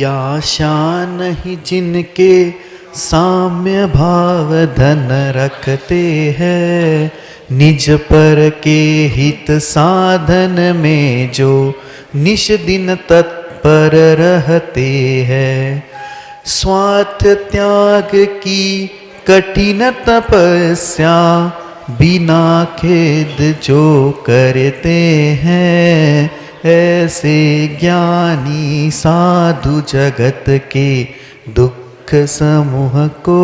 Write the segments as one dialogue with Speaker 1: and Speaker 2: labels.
Speaker 1: आशा नहीं जिनके साम्य भाव धन रखते हैं, निज पर के हित साधन में जो निश दिन तत्पर रहते हैं। स्वार्थ त्याग की कठिन तपस्या बिना खेद जो करते हैं, ऐसे ज्ञानी साधु जगत के दुख समूह को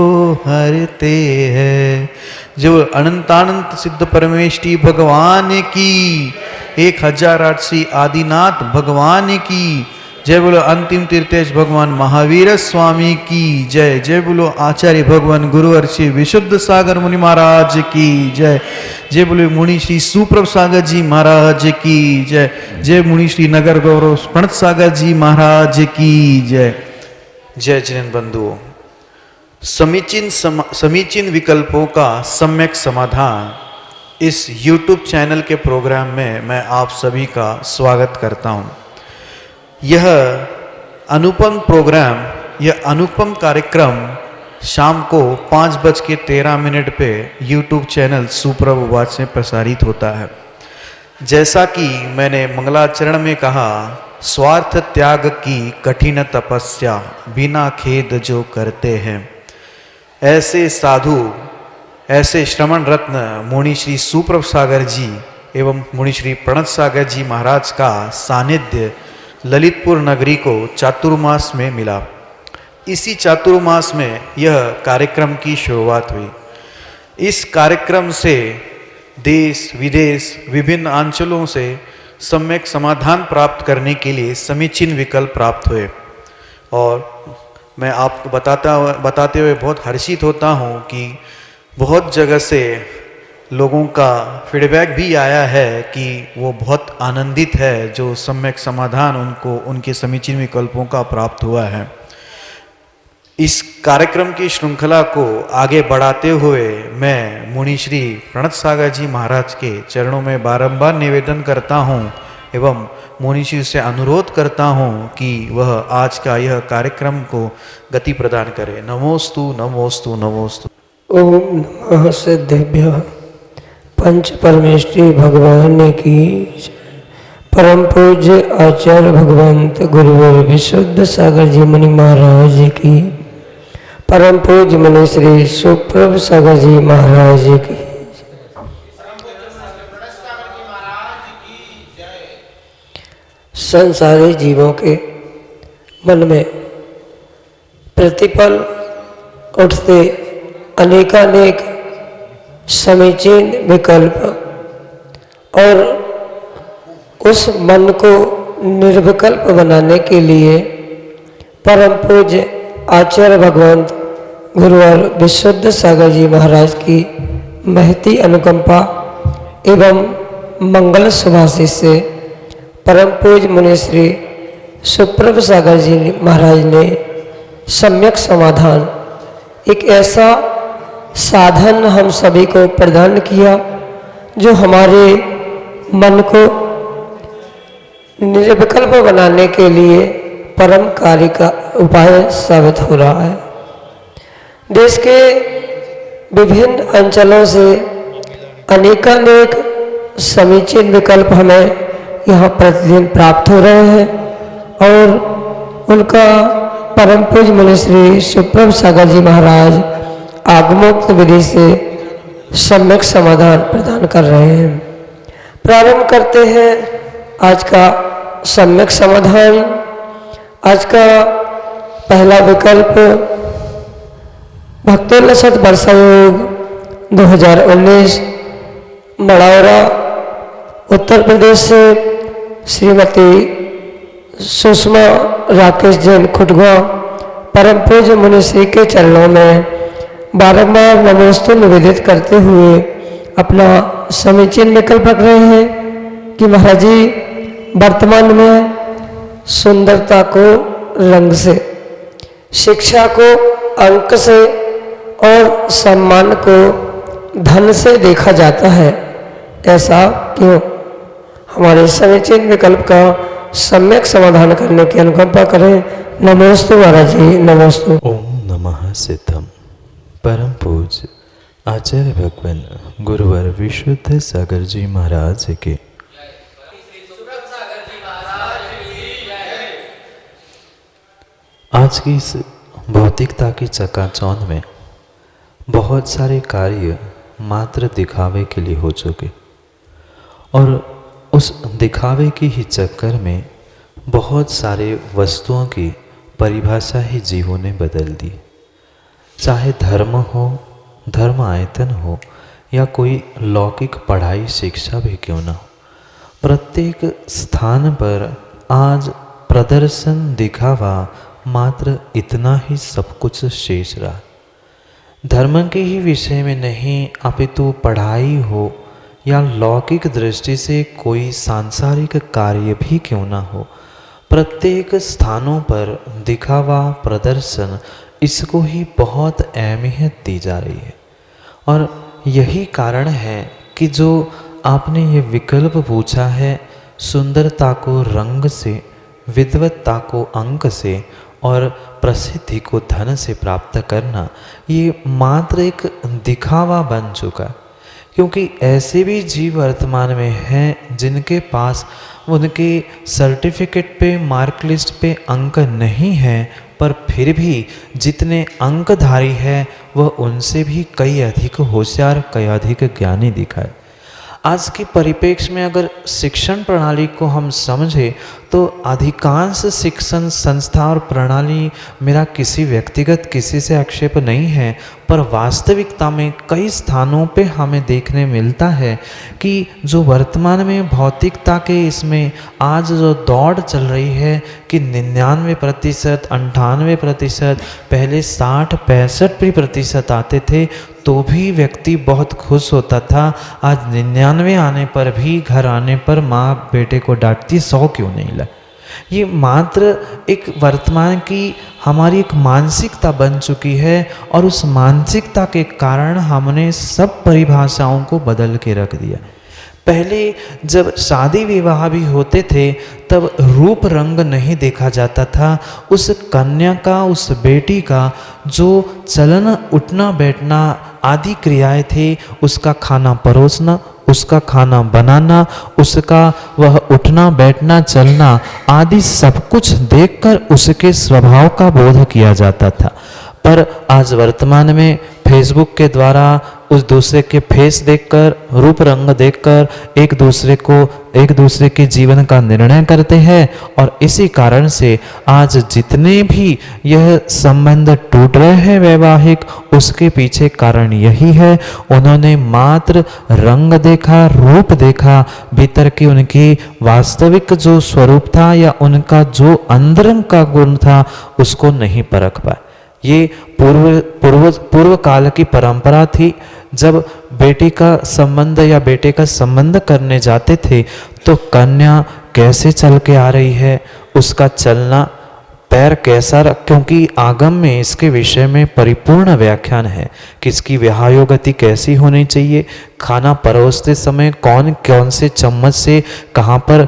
Speaker 1: हरते हैं। जो अनंतानंत सिद्ध परमेष्ठी भगवान की, 1008 श्री आदिनाथ भगवान की जय। बोलो अंतिम तीर्थेश भगवान महावीर स्वामी की जय। जय बोलो आचार्य भगवान गुरुवर श्री विशुद्ध सागर मुनि महाराज की जय। जय बोलो मुनि श्री सुप्रभ सागर जी महाराज की जय। जय मुनि श्री नगर गौरव प्रणत सागर जी महाराज की जय। जय जैन बंधुओं, समीचीन विकल्पों का सम्यक समाधान, इस YouTube चैनल के प्रोग्राम में मैं आप सभी का स्वागत करता हूं। यह अनुपम प्रोग्राम, यह अनुपम कार्यक्रम शाम को 5:13 पे YouTube चैनल सुप्रभ वाच में प्रसारित होता है। जैसा कि मैंने मंगलाचरण में कहा, स्वार्थ त्याग की कठिन तपस्या बिना खेद जो करते हैं, ऐसे साधु, ऐसे श्रमण रत्न मुनि श्री सुप्रभ सागर जी एवं मुनि श्री प्रणत सागर जी महाराज का सानिध्य ललितपुर नगरी को चातुर्मास में मिला। इसी चातुर्मास में यह कार्यक्रम की शुरुआत हुई। इस कार्यक्रम से देश विदेश विभिन्न अंचलों से सम्यक समाधान प्राप्त करने के लिए समीचीन विकल्प प्राप्त हुए। और मैं आपको बताते हुए बहुत हर्षित होता हूँ कि बहुत जगह से लोगों का फीडबैक भी आया है कि वो बहुत आनंदित है जो सम्यक समाधान उनको उनके समीचीन विकल्पों का प्राप्त हुआ है। इस कार्यक्रम की श्रृंखला को आगे बढ़ाते हुए मैं मुनि श्री प्रणत सागर जी महाराज के चरणों में बारंबार निवेदन करता हूँ एवं मुनि श्री से अनुरोध करता हूँ कि वह आज का यह कार्यक्रम को गति प्रदान करे। नमोस्तु नमोस्तु नमोस्तु।
Speaker 2: ओम नमः सिद्धेभ्यः पंच परमेष्ठी भगवान की परम पूज्य आचार्य भगवंत गुरुवर विशुद्ध सागर जी मुनि महाराज की, परम पूज्य मुनि श्री सुप्रभ सागर जी महाराज की, संसारी जीवों के मन में प्रतिपल उठते अनेकानेक समीचीन विकल्प और उस मन को निर्विकल्प बनाने के लिए परम पूज्य आचार्य भगवंत गुरुवर विशुद्ध सागर जी महाराज की महती अनुकंपा एवं मंगल सुभाषित से परम पूज्य मुनि श्री सुप्रभ सागर जी महाराज ने सम्यक समाधान, एक ऐसा साधन हम सभी को प्रदान किया जो हमारे मन को निर्विकल्प बनाने के लिए परम कार्य का उपाय साबित हो रहा है। देश के विभिन्न अंचलों से अनेकानेक समीचीन विकल्प हमें यहाँ प्रतिदिन प्राप्त हो रहे हैं और उनका परम पूज्य मुनि श्री सुप्रभ सागर जी महाराज आगमोक्त विधि से सम्यक समाधान प्रदान कर रहे हैं। प्रारंभ करते हैं आज का सम्यक समाधान। आज का पहला विकल्प भक्तोल्लसत वर्षा योग 2019 मड़ौरा उत्तर प्रदेश से श्रीमती सुषमा राकेश जैन खुटगा परम पूज्य मुनि श्री के चरणों में बारंबार नमोस्तु निवेदित करते हुए अपना समीचीन विकल्प रख रहे हैं कि महाराज जी वर्तमान में सुंदरता को रंग से, शिक्षा को अंक से और सम्मान को धन से देखा जाता है। ऐसा क्यों? हमारे समीचीन विकल्प का सम्यक समाधान करने की अनुकंपा करें। नमोस्तु महाराज जी, नमोस्तु।
Speaker 3: ओम नमः सिद्धम। परम पूज्य आचार्य भगवान गुरुवर विशुद्ध सागर जी महाराज के आज की इस भौतिकता की चकाचौंध में बहुत सारे कार्य मात्र दिखावे के लिए हो चुके और उस दिखावे के ही चक्कर में बहुत सारे वस्तुओं की परिभाषा ही जीवों ने बदल दी। चाहे धर्म हो, धर्म आयतन हो या कोई लौकिक पढ़ाई शिक्षा भी क्यों ना हो, प्रत्येक स्थान पर आज प्रदर्शन दिखावा मात्र इतना ही सब कुछ शेष रहा। धर्म के ही विषय में नहीं अपितु पढ़ाई हो या लौकिक दृष्टि से कोई सांसारिक कार्य भी क्यों ना हो, प्रत्येक स्थानों पर दिखावा प्रदर्शन इसको ही बहुत अहमियत दी जा रही है। और यही कारण है कि जो आपने ये विकल्प पूछा है, सुंदरता को रंग से, विद्वत्ता को अंक से और प्रसिद्धि को धन से प्राप्त करना, ये मात्र एक दिखावा बन चुका है। क्योंकि ऐसे भी जीव वर्तमान में हैं जिनके पास उनके सर्टिफिकेट पे, मार्क लिस्ट पे अंक नहीं हैं, पर फिर भी जितने अंकधारी है वह उनसे भी कई अधिक होशियार, कई अधिक ज्ञानी दिखाए। आज के परिप्रेक्ष्य में अगर शिक्षण प्रणाली को हम समझे तो अधिकांश शिक्षण संस्था और प्रणाली, मेरा किसी व्यक्तिगत किसी से आक्षेप नहीं है, पर वास्तविकता में कई स्थानों पे हमें देखने मिलता है कि जो वर्तमान में भौतिकता के इसमें आज जो दौड़ चल रही है कि 99%, 98%, पहले 60-65% आते थे तो भी व्यक्ति बहुत खुश होता था। आज 99 आने पर भी घर आने पर माँ बेटे को डांटती, 100 क्यों नहीं ला। ये मात्र एक वर्तमान की हमारी एक मानसिकता बन चुकी है और उस मानसिकता के कारण हमने सब परिभाषाओं को बदल के रख दिया। पहले जब शादी विवाह भी होते थे तब रूप रंग नहीं देखा जाता था, उस कन्या का, उस बेटी का जो चलन, उठना बैठना आदि क्रियाएं थे, उसका खाना परोसना, उसका खाना बनाना, उसका वह उठना बैठना चलना आदि सब कुछ देखकर उसके स्वभाव का बोध किया जाता था। पर आज वर्तमान में फेसबुक के द्वारा उस दूसरे के फेस देखकर, रूप रंग देखकर एक दूसरे के जीवन का निर्णय करते हैं और इसी कारण से आज जितने भी यह संबंध टूट रहे हैं वैवाहिक, उसके पीछे कारण यही है, उन्होंने मात्र रंग देखा, रूप देखा, भीतर की उनकी वास्तविक जो स्वरूप था या उनका जो अंतरंग का गुण था उसको नहीं परख पाए। ये पूर्व काल की परंपरा थी। जब बेटी का संबंध या बेटे का संबंध करने जाते थे तो कन्या कैसे चल के आ रही है, उसका चलना, पैर कैसा रख, क्योंकि आगम में इसके विषय में परिपूर्ण व्याख्यान है कि इसकी विहायोगति कैसी होनी चाहिए, खाना परोसते समय कौन कौन से चम्मच से कहाँ पर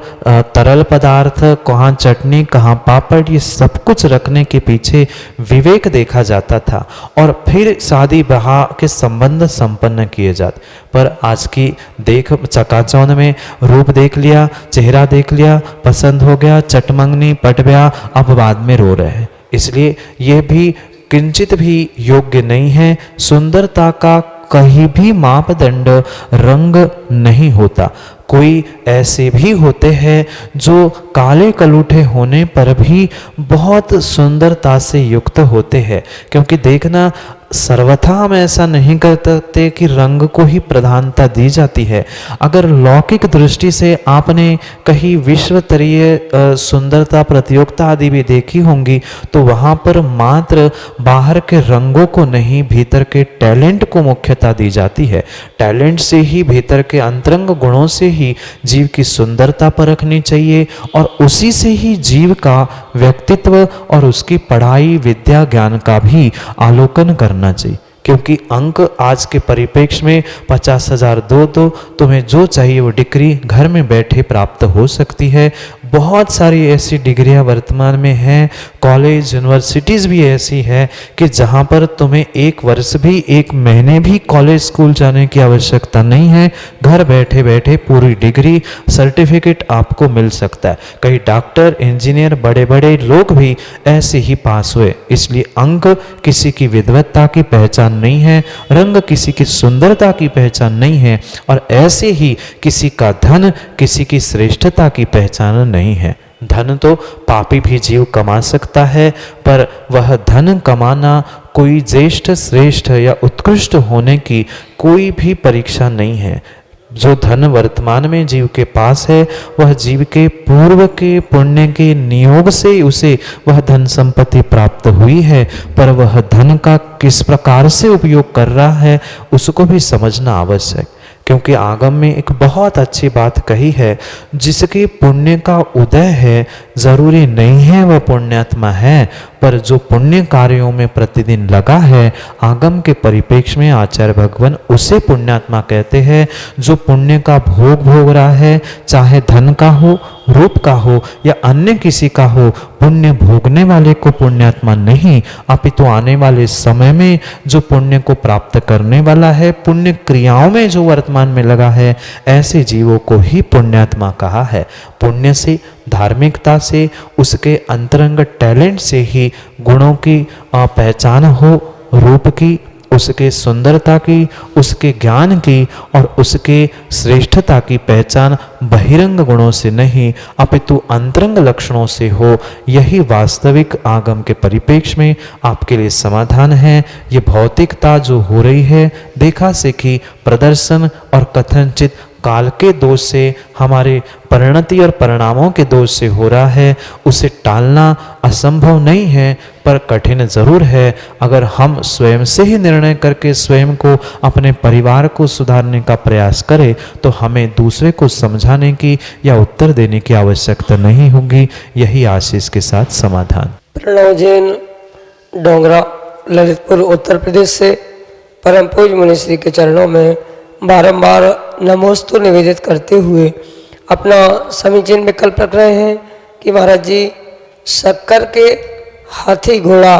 Speaker 3: तरल पदार्थ, कहाँ चटनी, कहाँ पापड़, ये सब कुछ रखने के पीछे विवेक देखा जाता था और फिर शादी ब्याह के संबंध संपन्न किए जाते। पर आज की देख चकाचौंध में रूप देख लिया, चेहरा देख लिया, पसंद हो गया, चटमंगनी पट गया, अब बाद में रो रहे हैं। इसलिए यह भी किंचित भी योग्य नहीं है। सुंदरता का कहीं भी मापदंड रंग नहीं होता। कोई ऐसे भी होते हैं जो काले कलूठे होने पर भी बहुत सुंदरता से युक्त होते हैं, क्योंकि देखना सर्वथा हम ऐसा नहीं करते कि रंग को ही प्रधानता दी जाती है। अगर लौकिक दृष्टि से आपने कहीं विश्वस्तरीय सुंदरता प्रतियोगिता आदि भी देखी होंगी तो वहाँ पर मात्र बाहर के रंगों को नहीं, भीतर के टैलेंट को मुख्यता दी जाती है। टैलेंट से ही, भीतर के अंतरंग गुणों से ही जीव की सुंदरता परखनी चाहिए और उसी से ही जीव का व्यक्तित्व और उसकी पढ़ाई, विद्या, ज्ञान का भी आलोकन करना चाहिए। क्योंकि अंक आज के परिप्रेक्ष्य में 50,000 दो तुम्हें जो चाहिए वो डिग्री घर में बैठे प्राप्त हो सकती है। बहुत सारी ऐसी डिग्रियां वर्तमान में हैं, कॉलेज यूनिवर्सिटीज़ भी ऐसी है कि जहां पर तुम्हें एक वर्ष भी, एक महीने भी कॉलेज स्कूल जाने की आवश्यकता नहीं है। घर बैठे बैठे पूरी डिग्री, सर्टिफिकेट आपको मिल सकता है। कई डॉक्टर, इंजीनियर, बड़े बड़े लोग भी ऐसे ही पास हुए। इसलिए अंक किसी की विद्वत्ता की पहचान नहीं है, रंग किसी की सुंदरता की पहचान नहीं है, और ऐसे ही किसी का धन किसी की श्रेष्ठता की पहचान नहीं है। धन तो पापी भी जीव कमा सकता है, पर वह धन कमाना कोई ज्येष्ठ, श्रेष्ठ या उत्कृष्ट होने की कोई भी परीक्षा नहीं है। जो धन वर्तमान में जीव के पास है, वह जीव के पूर्व के पुण्य के नियोग से उसे वह धन संपत्ति प्राप्त हुई है, पर वह धन का किस प्रकार से उपयोग कर रहा है उसको भी समझना आवश्यक। क्योंकि आगम में एक बहुत अच्छी बात कही है, जिसके पुण्य का उदय है जरूरी नहीं है वह पुण्यात्मा है, पर जो पुण्य कार्यों में प्रतिदिन लगा है, आगम के परिप्रेक्ष्य में आचार्य भगवान उसे पुण्यात्मा कहते हैं। जो पुण्य का भोग भोग रहा है, चाहे धन का हो, रूप का हो या अन्य किसी का हो, पुण्य भोगने वाले को पुण्यात्मा नहीं, अपितु आने वाले समय में जो पुण्य को प्राप्त करने वाला है, पुण्य क्रियाओं में जो वर्तमान में लगा है, ऐसे जीवों को ही पुण्यात्मा कहा है। पुण्य से, धार्मिकता से, उसके अंतरंग टैलेंट से ही गुणों की पहचान हो, रूप की, उसके सुंदरता की, उसके ज्ञान की और उसके श्रेष्ठता की पहचान बहिरंग गुणों से नहीं अपितु अंतरंग लक्षणों से हो। यही वास्तविक आगम के परिप्रेक्ष्य में आपके लिए समाधान है। ये भौतिकता जो हो रही है, देखा सीखी, प्रदर्शन और कथनचित काल के दोष से, हमारे परिणति और परिणामों के दोष से हो रहा है, उसे टालना असंभव नहीं है, पर कठिन जरूर है। अगर हम स्वयं से ही निर्णय करके स्वयं को, अपने परिवार को सुधारने का प्रयास करें, तो हमें दूसरे को समझाने की या उत्तर देने की आवश्यकता नहीं होगी। यही आशीष के साथ समाधान।
Speaker 2: प्रणव जैन, डोंगरा, ललितपुर, उत्तर प्रदेश से परम पूज्य मुनिश्री के चरणों में बारंबार नमोस्तु निवेदित करते हुए अपना समीचीन विकल्प रख रहे हैं कि महाराज जी, शक्कर के हाथी, घोड़ा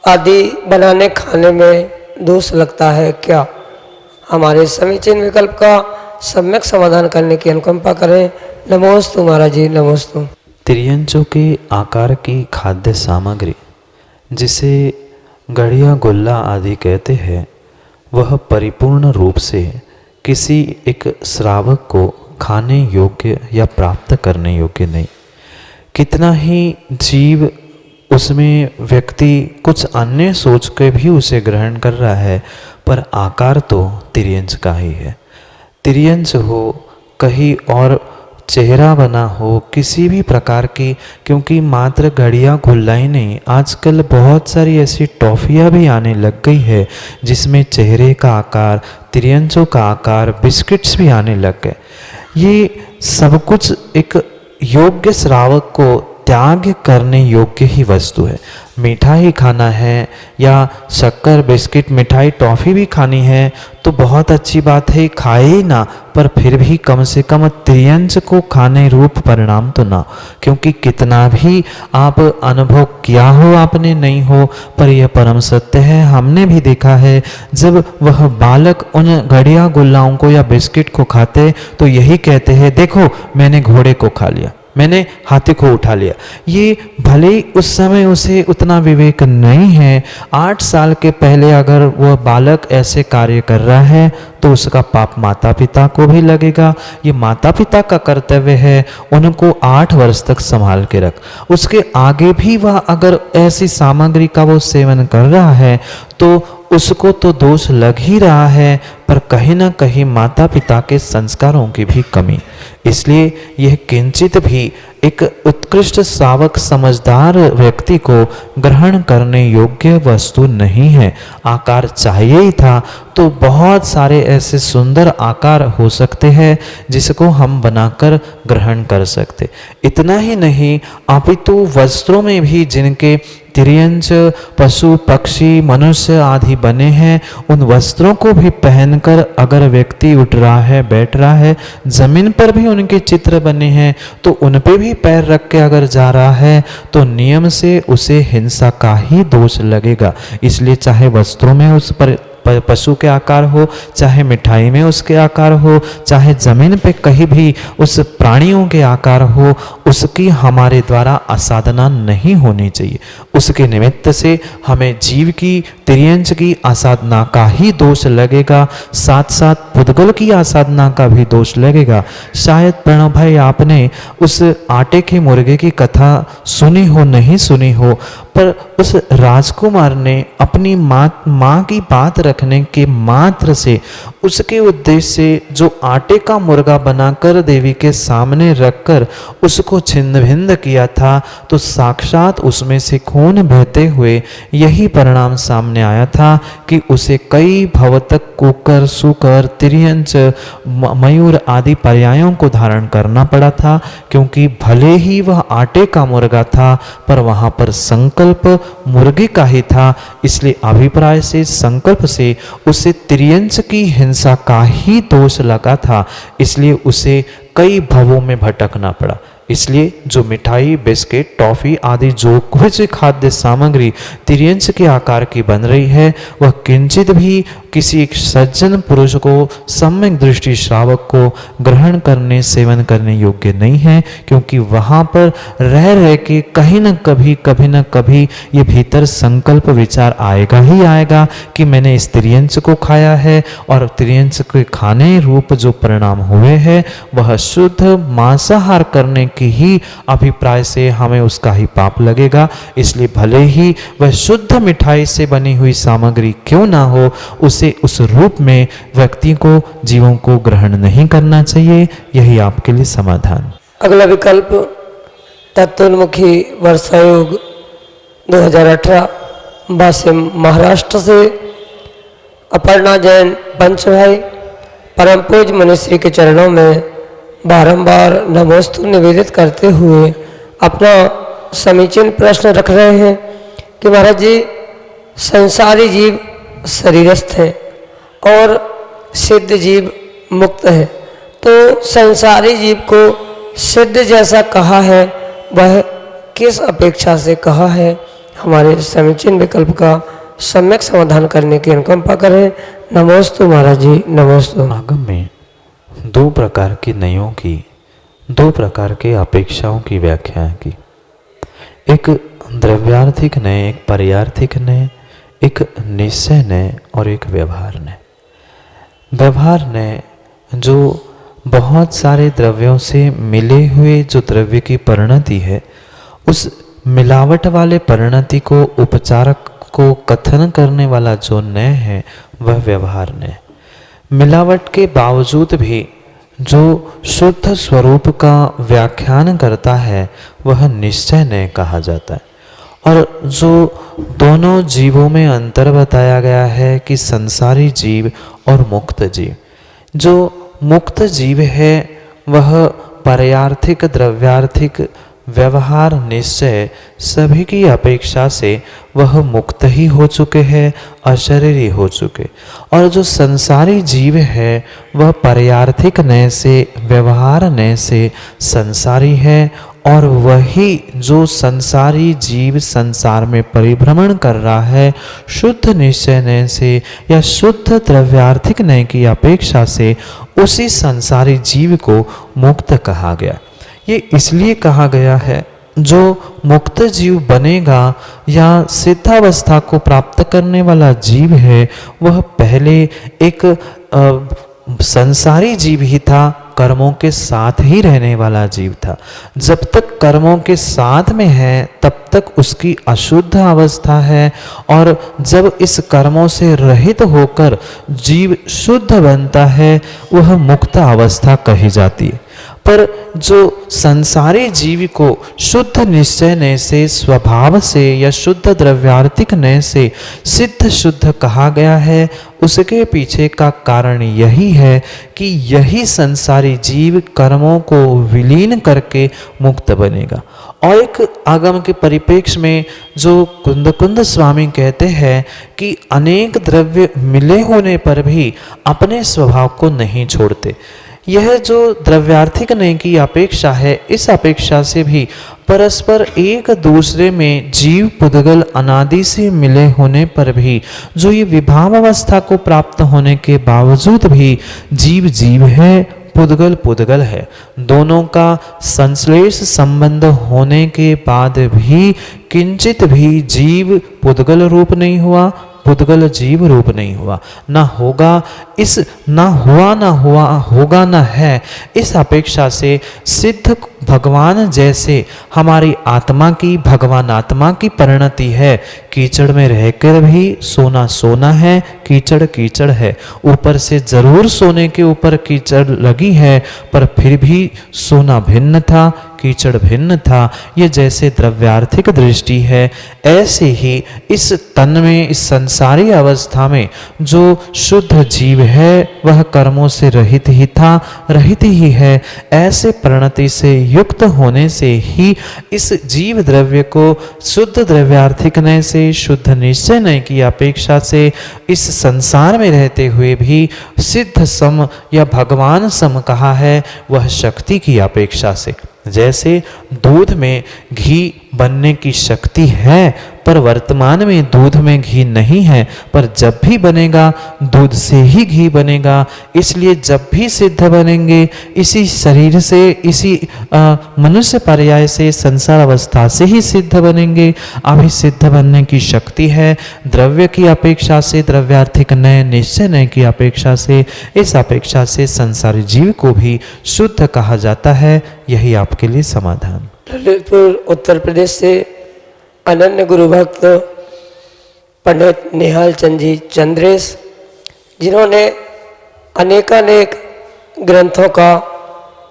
Speaker 2: आदि बनाने खाने में दोष लगता है क्या? हमारे समीचीन विकल्प का सम्यक समाधान करने की अनुकंपा करें। नमोस्तु महाराज जी, नमोस्तु।
Speaker 3: त्रियंचों के आकार की खाद्य सामग्री, जिसे गढ़िया, गुल्ला आदि कहते हैं, वह परिपूर्ण रूप से किसी एक श्रावक को खाने योग्य या प्राप्त करने योग्य नहीं। कितना ही जीव, उसमें व्यक्ति कुछ अन्य सोच के भी उसे ग्रहण कर रहा है, पर आकार तो तिर्यंच का ही है। तिर्यंच हो, कहीं और चेहरा बना हो, किसी भी प्रकार की, क्योंकि मात्र घड़िया, गुल्ला ही नहीं, आजकल बहुत सारी ऐसी टॉफियाँ भी आने लग गई है जिसमें चेहरे का आकार, तिर्यंचों का आकार, बिस्किट्स भी आने लग गए। ये सब कुछ एक योग्य श्रावक को त्याग करने योग्य ही वस्तु है। मिठाई खाना है या शक्कर, बिस्किट, मिठाई, टॉफ़ी भी खानी है तो बहुत अच्छी बात है, खाए ही ना, पर फिर भी कम से कम त्रियंच को खाने रूप परिणाम तो ना, क्योंकि कितना भी आप अनुभव किया हो आपने, नहीं हो, पर यह परम सत्य है। हमने भी देखा है, जब वह बालक उन घड़िया, गुल्लाओं को या बिस्किट को खाते तो यही कहते हैं, देखो मैंने घोड़े को खा लिया, मैंने हाथी को उठा लिया। ये भले ही उस समय उसे उतना विवेक नहीं है, 8 साल के पहले अगर वह बालक ऐसे कार्य कर रहा है तो उसका पाप माता पिता को भी लगेगा। ये माता पिता का कर्तव्य है, उनको 8 वर्ष तक संभाल के रख। उसके आगे भी वह अगर ऐसी सामग्री का वो सेवन कर रहा है तो उसको तो दोष लग ही रहा है, पर कहीं ना कहीं माता पिता के संस्कारों की भी कमी। इसलिए यह किंचित भी एक उत्कृष्ट श्रावक समझदार व्यक्ति को ग्रहण करने योग्य वस्तु नहीं है। आकार चाहिए ही था तो बहुत सारे ऐसे सुंदर आकार हो सकते हैं जिसको हम बनाकर ग्रहण कर सकते। इतना ही नहीं, अपितु वस्त्रों में भी जिनके तिर्यंच पशु पक्षी मनुष्य आदि बने हैं, उन वस्त्रों को भी पहनकर अगर व्यक्ति उठ रहा है, बैठ रहा है, जमीन पर भी उनके चित्र बने हैं तो उन पे भी पैर रख के अगर जा रहा है तो नियम से उसे हिंसा का ही दोष लगेगा। इसलिए चाहे वस्त्रों में उस पर पशु के आकार हो, चाहे मिठाई में उसके आकार हो, चाहे जमीन पे कहीं भी उस प्राणियों के आकार हो, उसकी हमारे द्वारा आसाधना नहीं होनी चाहिए। उसके निमित्त से हमें जीव की तिर्यंच की आसाधना का ही दोष लगेगा, साथ साथ पुद्गल की आसाधना का भी दोष लगेगा। शायद प्रणव भाई आपने उस आटे के मुर्गे की कथा सुनी हो, नहीं सुनी हो, पर उस राजकुमार ने अपनी माँ की बात रखने के मात्र से उसके उद्देश्य से जो आटे का मुर्गा बनाकर देवी के सामने रखकर उसको छिन्न भिन्न किया था, तो साक्षात उसमें से खून बहते हुए यही परिणाम सामने आया था कि उसे कई भवतक कुकर सुकर तिर्यंच मयूर आदि पर्यायों को धारण करना पड़ा था, क्योंकि भले ही वह आटे का मुर्गा था पर वहां पर संकल्प मुर्गे का ही था। इसलिए अभिप्राय से संकल्प से उसे तिर्यंच की हिंसा का ही दोष लगा था, इसलिए उसे कई भवों में भटकना पड़ा। इसलिए जो मिठाई बिस्किट टॉफी आदि जो कुछ खाद्य सामग्री तिर्यंच के आकार की बन रही है, वह किंचित भी किसी एक सज्जन पुरुष को सम्यक दृष्टि श्रावक को ग्रहण करने सेवन करने योग्य नहीं है, क्योंकि वहां पर रह के कहीं न कभी ये भीतर संकल्प विचार आएगा ही आएगा कि मैंने इस तिर्यंच को खाया है, और तिर्यंच के खाने रूप जो परिणाम हुए हैं वह शुद्ध मांसाहार करने की ही अभिप्राय से हमें उसका ही पाप लगेगा। इसलिए भले ही वह शुद्ध मिठाई से बनी हुई सामग्री क्यों ना हो, उसे उस रूप में व्यक्ति को जीवों को ग्रहण नहीं करना चाहिए। यही आपके लिए समाधान।
Speaker 2: अगला विकल्प तत्वोन्मुखी वर्षायोग 2018 वासिम महाराष्ट्र से अपर्णा जैन पंच भाई परम पूज्य मनुश्री के चरणों में बारंबार नमोस्तु निवेदित करते हुए अपना समीचीन प्रश्न रख रहे हैं कि महाराज जी, संसारी जीव शरीरस्थ हैं और सिद्ध जीव मुक्त है, तो संसारी जीव को सिद्ध जैसा कहा है वह किस अपेक्षा से कहा है? हमारे समीचीन विकल्प का सम्यक समाधान करने की अनुकंपा करें। नमोस्तु महाराज जी, नमोस्तु।
Speaker 3: आगम में दो प्रकार की नयों की, दो प्रकार के अपेक्षाओं की व्याख्या की। एक द्रव्यार्थिक नय, एक पर्यार्थिक नय, एक निश्चय नय और एक व्यवहार नय। व्यवहार नय जो बहुत सारे द्रव्यों से मिले हुए जो द्रव्य की परिणति है, उस मिलावट वाले परिणति को उपचारक को कथन करने वाला जो नय है वह व्यवहार नय। मिलावट के बावजूद भी जो शुद्ध स्वरूप का व्याख्यान करता है वह निश्चय नय कहा जाता है। और जो दोनों जीवों में अंतर बताया गया है कि संसारी जीव और मुक्त जीव, जो मुक्त जीव है वह पर्यार्थिक द्रव्यार्थिक व्यवहार निश्चय सभी की अपेक्षा से वह मुक्त ही हो चुके हैं, अशरीरी हो चुके। और जो संसारी जीव है वह पर्यार्थिक नय से व्यवहार नय से संसारी है, और वही जो संसारी जीव संसार में परिभ्रमण कर रहा है शुद्ध निश्चय नय से या शुद्ध द्रव्यार्थिक नय की अपेक्षा से, उसी संसारी जीव को मुक्त कहा गया। ये इसलिए कहा गया है, जो मुक्त जीव बनेगा या सिद्धावस्था को प्राप्त करने वाला जीव है वह पहले एक संसारी जीव ही था, कर्मों के साथ ही रहने वाला जीव था। जब तक कर्मों के साथ में है तब तक उसकी अशुद्ध अवस्था है, और जब इस कर्मों से रहित होकर जीव शुद्ध बनता है वह मुक्त अवस्था कही जाती है। पर जो संसारी जीव को शुद्ध निश्चय नय से, स्वभाव से या शुद्ध द्रव्यार्थिक नय से सिद्ध शुद्ध कहा गया है, उसके पीछे का कारण यही है कि यही संसारी जीव कर्मों को विलीन करके मुक्त बनेगा। और एक आगम के परिप्रेक्ष्य में जो कुंद स्वामी कहते हैं कि अनेक द्रव्य मिले होने पर भी अपने स्वभाव को नहीं छोड़ते। यह जो द्रव्यार्थिक नय की अपेक्षा है, इस अपेक्षा से भी परस्पर एक दूसरे में जीव पुद्गल अनादि से मिले होने पर भी, जो ये विभाव अवस्था को प्राप्त होने के बावजूद भी जीव जीव है, पुद्गल पुद्गल है। दोनों का संश्लेष संबंध होने के बाद भी किंचित भी जीव पुद्गल रूप नहीं हुआ, पुद्गल जीव रूप नहीं हुआ, ना होगा। इस ना हुआ ना हुआ होगा ना है, इस अपेक्षा से सिद्ध भगवान जैसे हमारी आत्मा की, भगवान आत्मा की परिणति है। कीचड़ में रहकर भी सोना सोना है, कीचड़ कीचड़ है। ऊपर से जरूर सोने के ऊपर कीचड़ लगी है, पर फिर भी सोना भिन्न था, कीचड़ भिन्न था। ये जैसे द्रव्यार्थिक दृष्टि है, ऐसे ही इस तन में, इस संसारी अवस्था में जो शुद्ध जीव है वह कर्मों से रहित ही था, रहित ही है। ऐसे परिणति से युक्त होने से ही इस जीव द्रव्य को शुद्ध द्रव्यार्थिक नय से, शुद्ध निश्चय नय की अपेक्षा से इस संसार में रहते हुए भी सिद्ध सम या भगवान सम कहा है, वह शक्ति की अपेक्षा से। जैसे दूध में घी बनने की शक्ति है, पर वर्तमान में दूध में घी नहीं है, पर जब भी बनेगा दूध से ही घी बनेगा। इसलिए जब भी सिद्ध बनेंगे इसी शरीर से, इसी मनुष्य पर्याय से, संसार अवस्था से ही सिद्ध बनेंगे। अभी सिद्ध बनने की शक्ति है द्रव्य की अपेक्षा से, द्रव्यार्थिक नय, निश्चय नय की अपेक्षा से। इस अपेक्षा से संसारी जीव को भी शुद्ध कहा जाता है। यही आपके लिए समाधान।
Speaker 2: ललितपुर उत्तर प्रदेश से अनन्य गुरु भक्त पंडित निहाल चंद जी चंद्रेश, जिन्होंने अनेकानेक ग्रंथों का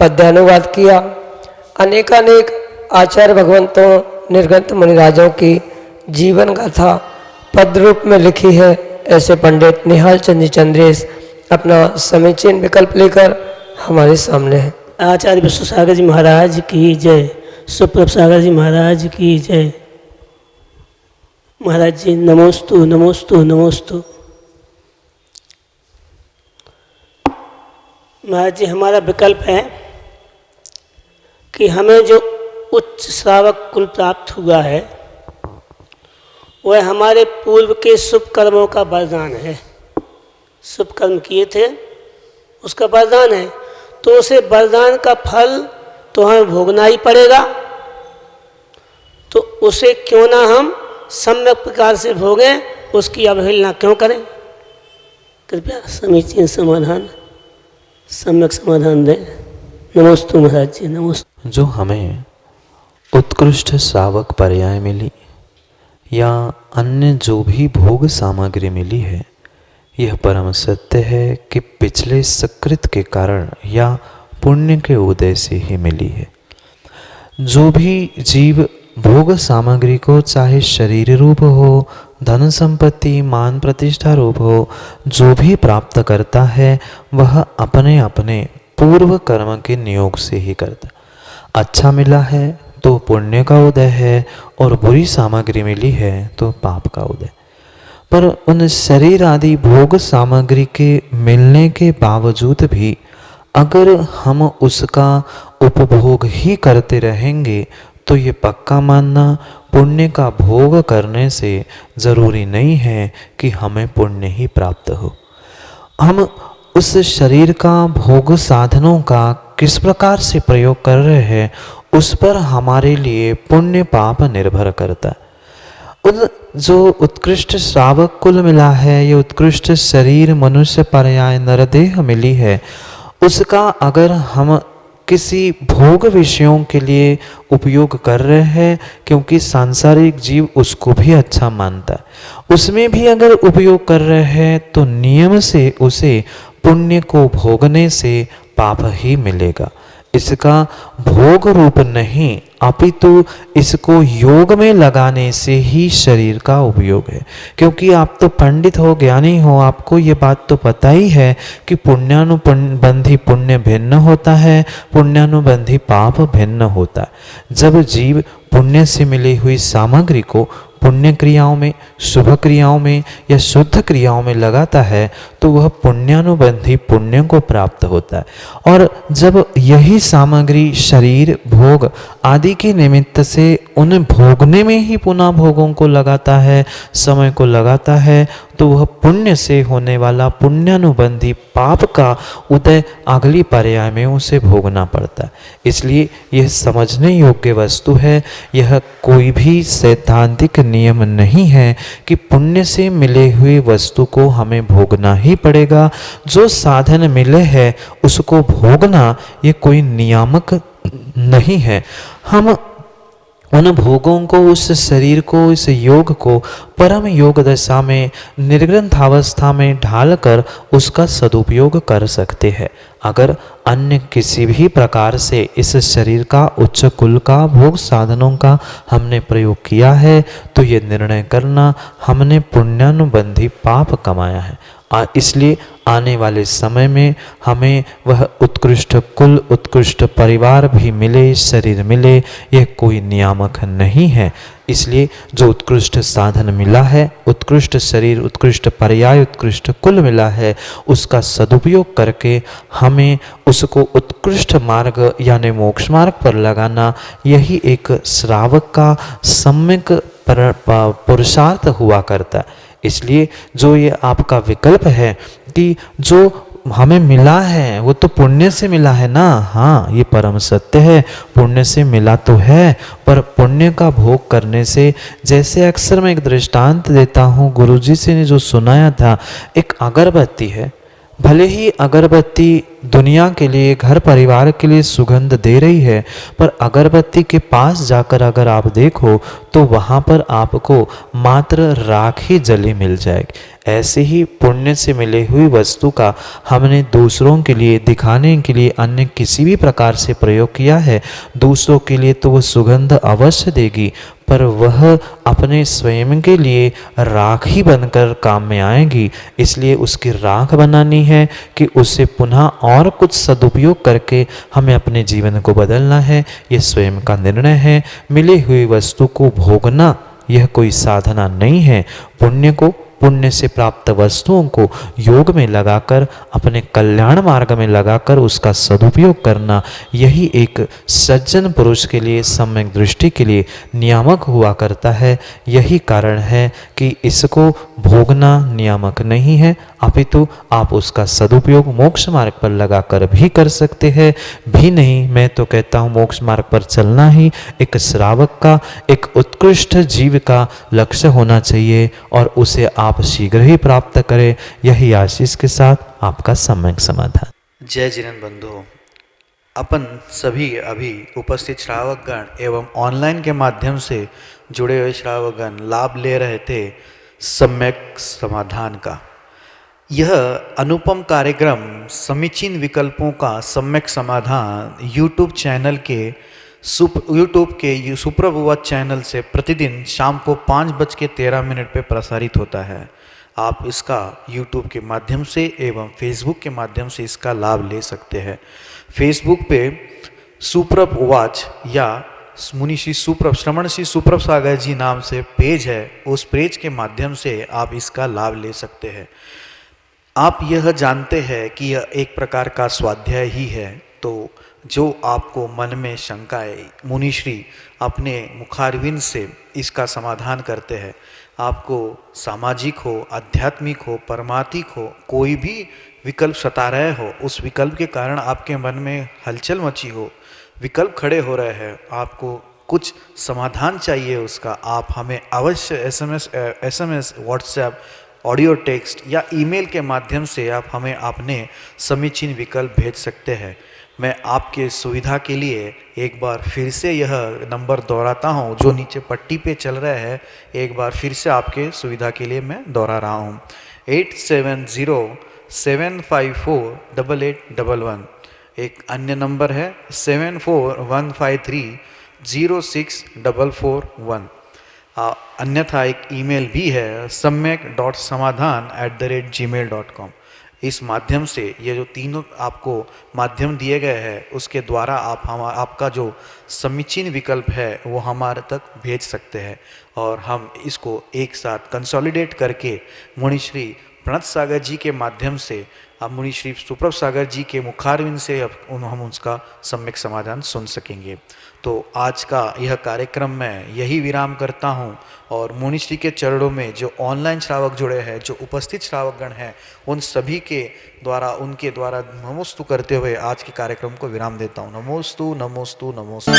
Speaker 2: पद्यानुवाद किया, अनेकानेक आचार्य भगवंतों, निर्गंत मुनिराजों की जीवन गाथा पद रूप में लिखी है। ऐसे पंडित निहाल चंद जी चंद्रेश अपना समीचीन विकल्प लेकर हमारे सामने हैं।
Speaker 4: आचार्य विश्वसागर जी महाराज की जय, सुप्रभ सागर जी महाराज की जय। महाराज जी नमोस्तु नमोस्तु नमोस्तु। महाराज जी हमारा विकल्प है कि हमें जो उच्च श्रावक कुल प्राप्त हुआ है वह हमारे पूर्व के शुभ कर्मों का वरदान है। शुभ कर्म किए थे उसका वरदान है, तो उसे वरदान का फल तो हमें भोगना ही पड़ेगा। तो उसे क्यों ना हम सम्यक प्रकार से भोगें, उसकी अवहेलना क्यों करें। कृपया समीचीन समाधान, सम्यक समाधान दें। नमोस्तु महाराज जी, नमोस्तु।
Speaker 3: जो हमें उत्कृष्ट श्रावक पर्याय मिली या अन्य जो भी भोग सामग्री मिली है, यह परम सत्य है कि पिछले सकृत के कारण या पुण्य के उदय से ही मिली है। जो भी जीव भोग सामग्री को, चाहे शरीर रूप हो, धन संपत्ति, मान प्रतिष्ठा रूप हो, जो भी प्राप्त करता है वह अपने अपने पूर्व कर्म के नियोग से ही करता। अच्छा मिला है तो पुण्य का उदय है, और बुरी सामग्री मिली है तो पाप का उदय। पर उन शरीर आदि भोग सामग्री के मिलने के बावजूद भी अगर हम उसका उपभोग ही करते रहेंगे तो ये पक्का मानना, पुण्य का भोग करने से जरूरी नहीं है कि हमें पुण्य ही प्राप्त हो। हम उस शरीर का, भोग साधनों का किस प्रकार से प्रयोग कर रहे हैं उस पर हमारे लिए पुण्य पाप निर्भर करता है। जो उत्कृष्ट श्रावक कुल मिला है, ये उत्कृष्ट शरीर, मनुष्य पर्याय नरदेह मिली है, उसका अगर हम किसी भोग विषयों के लिए उपयोग कर रहे हैं, क्योंकि सांसारिक जीव उसको भी अच्छा मानता है, उसमें भी अगर उपयोग कर रहे हैं तो नियम से उसे पुण्य को भोगने से पाप ही मिलेगा। इसका भोग रूप नहीं, अपितु इसको योग में लगाने से ही शरीर का उपयोग है। क्योंकि आप तो पंडित हो, ज्ञानी हो, आपको ये बात तो पता ही है कि पुण्यानुबंधी पुण्य भिन्न होता है, पुण्यानुबंधी पाप भिन्न होता है। जब जीव पुण्य से मिली हुई सामग्री को पुण्य क्रियाओं में, शुभ क्रियाओं में या शुद्ध क्रियाओं में लगाता है तो वह पुण्यानुबंधी पुण्य को प्राप्त होता है। और जब यही सामग्री शरीर, भोग आदि के निमित्त से उन भोगने में ही पुनः भोगों को लगाता है, समय को लगाता है, तो वह पुण्य से होने वाला पुण्यानुबंधी पाप का उदय अगली पर्याय में उसे भोगना पड़ता है। इसलिए यह समझने योग्य वस्तु है। यह कोई भी सैद्धांतिक नियम नहीं है कि पुण्य से मिले हुए वस्तु को हमें भोगना ही पड़ेगा। जो साधन मिले हैं उसको भोगना ये कोई नियामक नहीं है। हम उन भोगों को, उस शरीर को, इस योग को परम योग दशा में, निर्ग्रंथ अवस्था में ढालकर उसका सदुपयोग कर सकते हैं। अगर अन्य किसी भी प्रकार से इस शरीर का, उच्च कुल का, भोग साधनों का हमने प्रयोग किया है तो ये निर्णय करना हमने पुण्यानुबंधी पाप कमाया है। इसलिए आने वाले समय में हमें वह उत्कृष्ट कुल, उत्कृष्ट परिवार भी मिले, शरीर मिले, यह कोई नियामक नहीं है। इसलिए जो उत्कृष्ट साधन मिला है, उत्कृष्ट शरीर, उत्कृष्ट पर्याय, उत्कृष्ट कुल मिला है, उसका सदुपयोग करके हमें उसको उत्कृष्ट मार्ग यानी मोक्ष मार्ग पर लगाना, यही एक श्रावक का सम्यक पुरुषार्थ हुआ करता है। इसलिए जो ये आपका विकल्प है कि जो हमें मिला है वो तो पुण्य से मिला है ना, हाँ ये परम सत्य है, पुण्य से मिला तो है, पर पुण्य का भोग करने से, जैसे अक्सर मैं एक दृष्टांत देता हूँ, गुरुजी से ने जो सुनाया था, एक अगरबत्ती है, भले ही अगरबत्ती दुनिया के लिए, घर परिवार के लिए सुगंध दे रही है, पर अगरबत्ती के पास जाकर अगर आप देखो तो वहाँ पर आपको मात्र राख ही जली मिल जाएगी। ऐसे ही पुण्य से मिली हुई वस्तु का हमने दूसरों के लिए दिखाने के लिए अन्य किसी भी प्रकार से प्रयोग किया है, दूसरों के लिए तो वह सुगंध अवश्य देगी, पर वह अपने स्वयं के लिए राख ही बनकर काम में आएगी। इसलिए उसकी राख बनानी है कि उससे पुनः और कुछ सदुपयोग करके हमें अपने जीवन को बदलना है, यह स्वयं का निर्णय है। मिली हुई वस्तु को भोगना यह कोई साधना नहीं है। पुण्य को, पुण्य से प्राप्त वस्तुओं को योग में लगाकर, अपने कल्याण मार्ग में लगाकर उसका सदुपयोग करना, यही एक सज्जन पुरुष के लिए, सम्यक दृष्टि के लिए नियामक हुआ करता है। यही कारण है कि इसको भोगना नियामक नहीं है, अपितु आप उसका सदुपयोग मोक्ष मार्ग पर लगाकर भी कर सकते हैं। भी नहीं, मैं तो कहता हूँ मोक्ष मार्ग पर चलना ही एक श्रावक का, एक उत्कृष्ट जीव का लक्ष्य होना चाहिए और उसे आप शीघ्र ही प्राप्त करें। यही आशीष के साथ आपका सम्यक समाधान।
Speaker 1: जय जिनेन्द्र बंधु, अपन सभी अभी उपस्थित श्रावकगण एवं ऑनलाइन के माध्यम से जुड़े हुए श्रावकगण लाभ ले रहे थे सम्यक समाधान का। यह अनुपम कार्यक्रम समीचीन विकल्पों का सम्यक समाधान यूट्यूब चैनल के सुप्रभुवत चैनल से प्रतिदिन शाम को 5:13 पे प्रसारित होता है। आप इसका यूट्यूब के माध्यम से एवं फेसबुक के माध्यम से इसका लाभ ले सकते हैं। फेसबुक पे सुप्रभुवाच या मुनिश्री सुप्रभ, श्रमण श्री सुप्रभ सागर जी नाम से पेज है, उस पेज के माध्यम से आप इसका लाभ ले सकते हैं। आप यह जानते हैं कि यह एक प्रकार का स्वाध्याय ही है, तो जो आपको मन में शंकाएं मुनिश्री अपने मुखारविंद से इसका समाधान करते हैं। आपको सामाजिक हो, आध्यात्मिक हो, परमार्थिक हो, कोई भी विकल्प सता रहे हो, उस विकल्प के कारण आपके मन में हलचल मची हो, विकल्प खड़े हो रहे हैं, आपको कुछ समाधान चाहिए उसका, आप हमें अवश्य एसएमएस, व्हाट्सएप, ऑडियो टेक्स्ट या ईमेल के माध्यम से आप हमें अपने समीचीन विकल्प भेज सकते हैं। मैं आपके सुविधा के लिए एक बार फिर से यह नंबर दोहराता हूँ जो नीचे पट्टी पे चल रहा है, एक बार फिर से आपके सुविधा के लिए मैं दोहरा रहा हूँ। 8707548811 एक अन्य नंबर है 7415306441। अन्यथा एक ईमेल भी है samyak.samadhan@gmail.com। इस माध्यम से ये जो तीनों आपको माध्यम दिए गए हैं उसके द्वारा आपका जो समीचीन विकल्प है वो हमारे तक भेज सकते हैं और हम इसको एक साथ कंसोलिडेट करके मुनि श्री प्रणत सागर जी के माध्यम से अब मुनि श्री सुप्रभ सागर जी के मुखारविंद से हम उसका सम्यक समाधान सुन सकेंगे। तो आज का यह कार्यक्रम मैं यही विराम करता हूँ और मुनि श्री के चरणों में जो ऑनलाइन श्रावक जुड़े हैं, जो उपस्थित श्रावकगण हैं, उन सभी के द्वारा उनके द्वारा नमोस्तु करते हुए आज के कार्यक्रम को विराम देता हूँ। नमोस्तु नमोस्तु नमोस्तु।